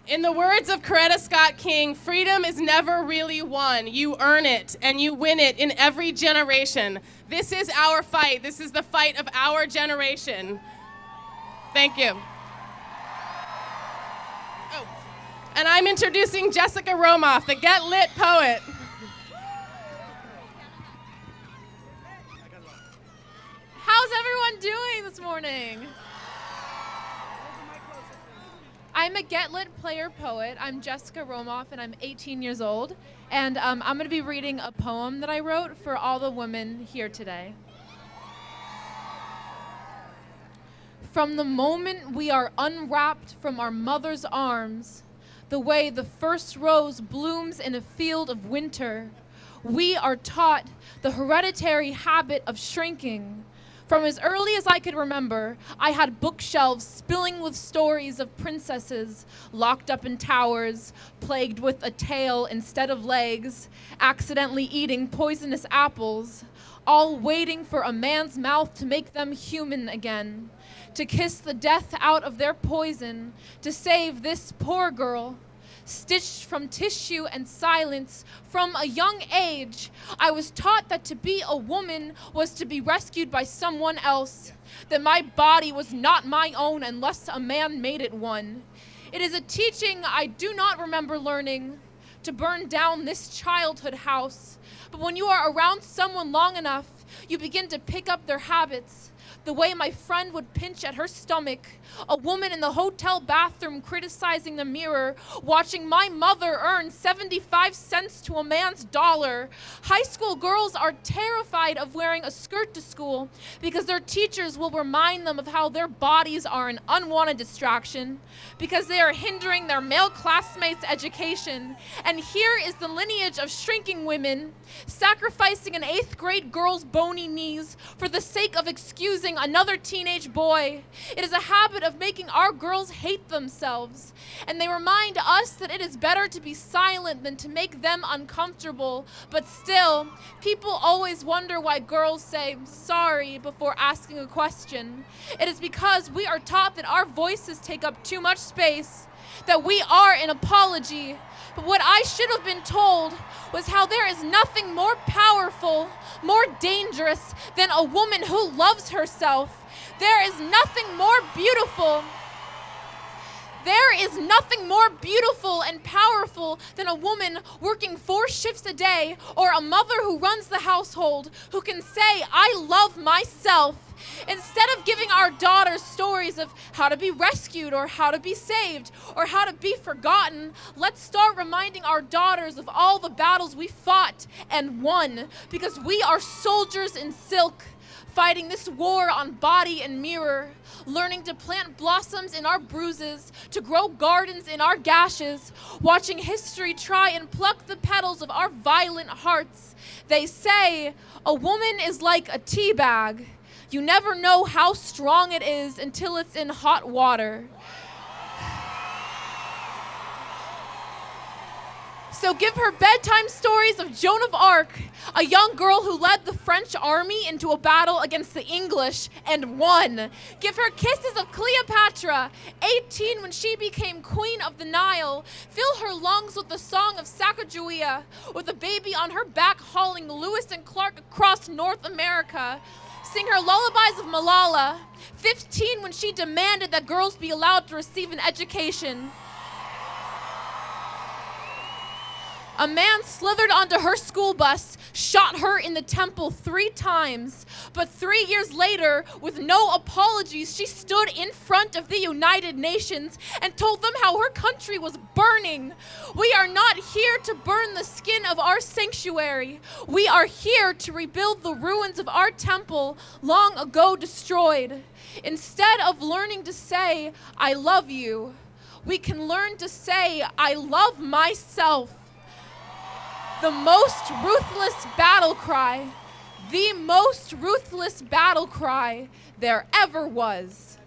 In the words of Coretta Scott King, freedom is never really won. You earn it, and you win it in every generation. This is our fight. This is the fight of our generation. Thank you. Oh, and I'm introducing Jessica Romoff, the Get Lit poet. How's everyone doing this morning? I'm a Get Lit player poet. I'm Jessica Romoff, and I'm 18 years old. And I'm going to be reading a poem that I wrote for all the women here today. From the moment we are unwrapped from our mother's arms, the way the first rose blooms in a field of winter, we are taught the hereditary habit of shrinking. From as early as I could remember, I had bookshelves spilling with stories of princesses locked up in towers, plagued with a tail instead of legs, accidentally eating poisonous apples, all waiting for a man's mouth to make them human again, to kiss the death out of their poison, to save this poor girl. Stitched from tissue and silence from a young age, I was taught that to be a woman was to be rescued by someone else, that my body was not my own unless a man made it one. It is a teaching I do not remember learning, to burn down this childhood house. But when you are around someone long enough, you begin to pick up their habits. The way my friend would pinch at her stomach, a woman in the hotel bathroom criticizing the mirror, watching my mother earn 75 cents to a man's dollar. High school girls are terrified of wearing a skirt to school because their teachers will remind them of how their bodies are an unwanted distraction, because they are hindering their male classmates' education. And here is the lineage of shrinking women, sacrificing an 8th grade girl's bony knees for the sake of excusing another teenage boy. It is a habit of making our girls hate themselves, and they remind us that it is better to be silent than to make them uncomfortable. But still, people always wonder why girls say sorry before asking a question. It is because we are taught that our voices take up too much space, that we are an apology. But what I should have been told was how there is nothing more powerful, more dangerous than a woman who loves herself. There is nothing more beautiful. There is nothing more beautiful and powerful than a woman working 4 shifts a day, or a mother who runs the household who can say, I love myself. Instead of giving our daughters stories of how to be rescued or how to be saved or how to be forgotten, let's start reminding our daughters of all the battles we fought and won, because we are soldiers in silk, fighting this war on body and mirror, learning to plant blossoms in our bruises, to grow gardens in our gashes, watching history try and pluck the petals of our violent hearts. They say a woman is like a tea bag. You never know how strong it is until it's in hot water. So give her bedtime stories of Joan of Arc, a young girl who led the French army into a battle against the English and won. Give her kisses of Cleopatra, 18 when she became queen of the Nile. Fill her lungs with the song of Sacagawea, with a baby on her back hauling Lewis and Clark across North America. Sing her lullabies of Malala, 15 when she demanded that girls be allowed to receive an education. A man slithered onto her school bus, shot her in the temple 3 times. But 3 years later, with no apologies, she stood in front of the United Nations and told them how her country was burning. We are not here to burn the skin of our sanctuary. We are here to rebuild the ruins of our temple long ago destroyed. Instead of learning to say, I love you, we can learn to say, I love myself. The most ruthless battle cry, the most ruthless battle cry there ever was.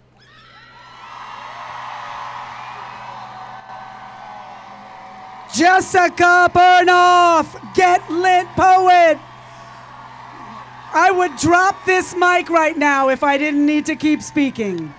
Jessica Romoff, Get Lit poet. I would drop this mic right now if I didn't need to keep speaking.